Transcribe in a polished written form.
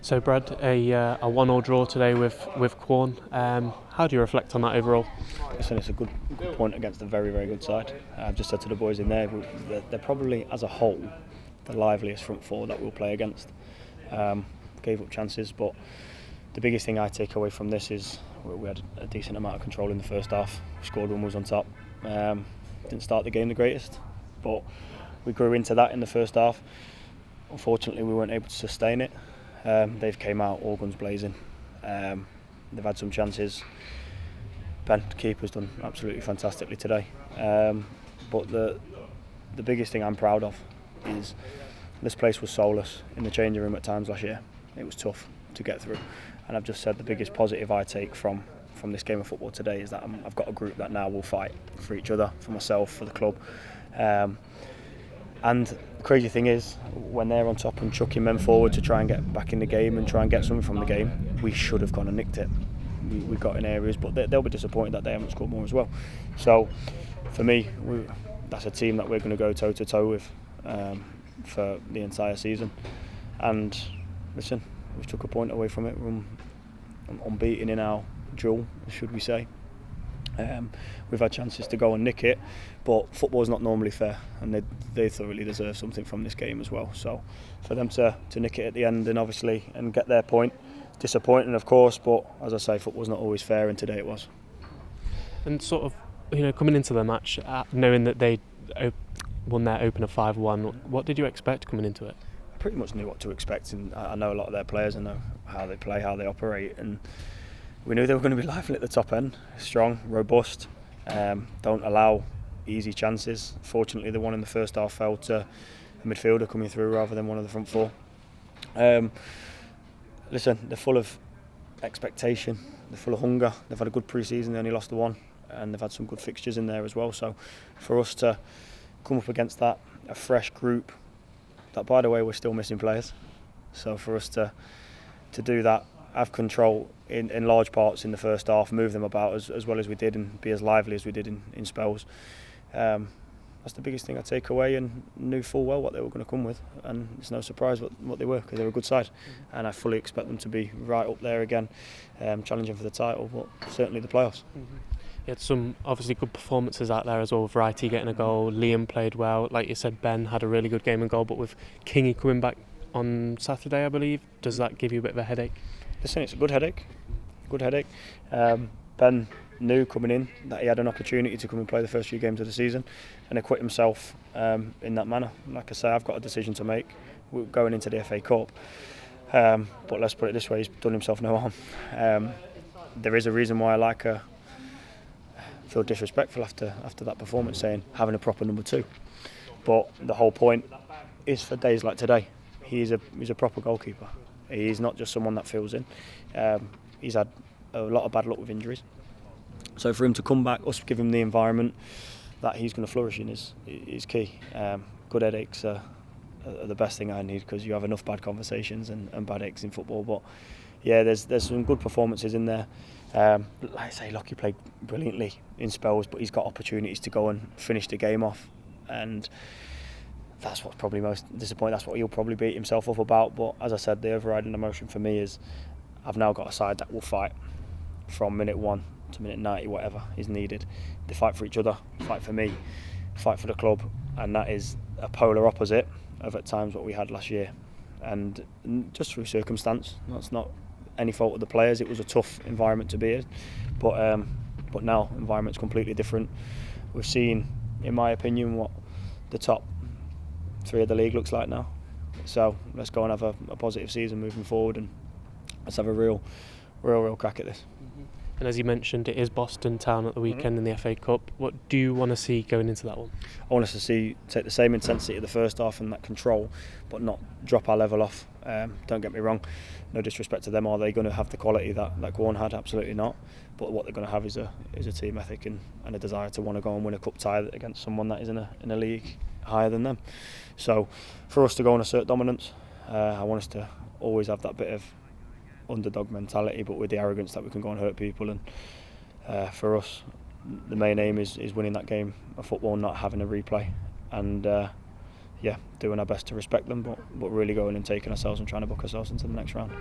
So Brad, a 1-1 draw today with Quorn. How do you reflect on that overall? Listen, it's a good point against a very, very good side. I've just said to the boys in there, they're probably, as a whole, the liveliest front four that we'll play against. Gave up chances, but the biggest thing I take away from this is we had a decent amount of control in the first half. We scored when we was on top. Didn't start the game the greatest, but we grew into that in the first half. Unfortunately, we weren't able to sustain it. They've came out all guns blazing. They've had some chances. Ben, the keeper's done absolutely fantastically today. But the biggest thing I'm proud of is this place was soulless in the changing room at times last year. It was tough to get through, and I've just said the biggest positive I take from this game of football today is that I've got a group that now will fight for each other, for myself, for the club. And the crazy thing is, when they're on top and chucking men forward to try and get back in the game and try and get something from the game, we should have gone and nicked it. We got in areas, but they'll be disappointed that they haven't scored more as well. So, for me, that's a team that we're going to go toe to toe with for the entire season. And listen, we took a point away from it. We're unbeaten in our duel, should we say. We've had chances to go and nick it, but football is not normally fair, and they thoroughly deserve something from this game as well. So for them to nick it at the end and get their point, disappointing of course, but as I say, football's not always fair, and today it was. And sort of, coming into the match, knowing that they won their opener 5-1, what did you expect coming into it? I pretty much knew what to expect, and I know a lot of their players. I know how they play, how they operate, and we knew they were going to be lively at the top end, strong, robust, don't allow easy chances. Fortunately, the one in the first half fell to a midfielder coming through rather than one of the front four. Listen, they're full of expectation, they're full of hunger. They've had a good pre-season, they only lost the one, and they've had some good fixtures in there as well. So for us to come up against that, a fresh group, that by the way, we're still missing players. So for us to do that, have control in large parts in the first half, move them about as well as we did, and be as lively as we did in spells. That's the biggest thing I take away, and knew full well what they were going to come with, and it's no surprise what they were, because they're a good side. And I fully expect them to be right up there again, challenging for the title, but certainly the playoffs. You had some obviously good performances out there as well, with Wrighty getting a goal, Liam played well, like you said, Ben had a really good game and goal, but with Kingy coming back on Saturday, I believe, does that give you a bit of a headache? Listen, it's a good headache. Ben knew coming in that he had an opportunity to come and play the first few games of the season and acquit himself in that manner. Like I say, I've got a decision to make. We're going into the FA Cup, but let's put it this way: he's done himself no harm. There is a reason why I feel disrespectful after that performance, saying having a proper number two. But the whole point is, for days like today, he's a proper goalkeeper. He's not just someone that fills in. He's had a lot of bad luck with injuries. So for him to come back, us give him the environment that he's going to flourish in is key. Good headaches are the best thing I need, because you have enough bad conversations and bad aches in football. But yeah, there's some good performances in there. Like I say, Lockie played brilliantly in spells, but he's got opportunities to go and finish the game off, and that's what's probably most disappointing. That's what he'll probably beat himself up about. But as I said, the overriding emotion for me is I've now got a side that will fight from minute 1 to minute 90, whatever is needed. They fight for each other, fight for me, fight for the club, and that is a polar opposite of at times what we had last year. And just through circumstance, that's not any fault of the players. It was a tough environment to be in, but now environment's completely different. We've seen, in my opinion, what the top 3 of the league looks like now. So let's go and have a positive season moving forward, and let's have a real crack at this. And as you mentioned, it is Boston Town at the weekend in the FA Cup. What do you want to see going into that one? I want us to take the same intensity of the first half and that control, but not drop our level off. Don't get me wrong, no disrespect to them. Are they going to have the quality that Quorn had? Absolutely not. But what they're going to have is a team ethic and a desire to want to go and win a cup tie against someone that is in a league higher than them. So for us to go and assert dominance, I want us to always have that bit of underdog mentality, but with the arrogance that we can go and hurt people. And for us, the main aim is winning that game of football, not having a replay. And yeah, doing our best to respect them, but really going and taking ourselves and trying to book ourselves into the next round.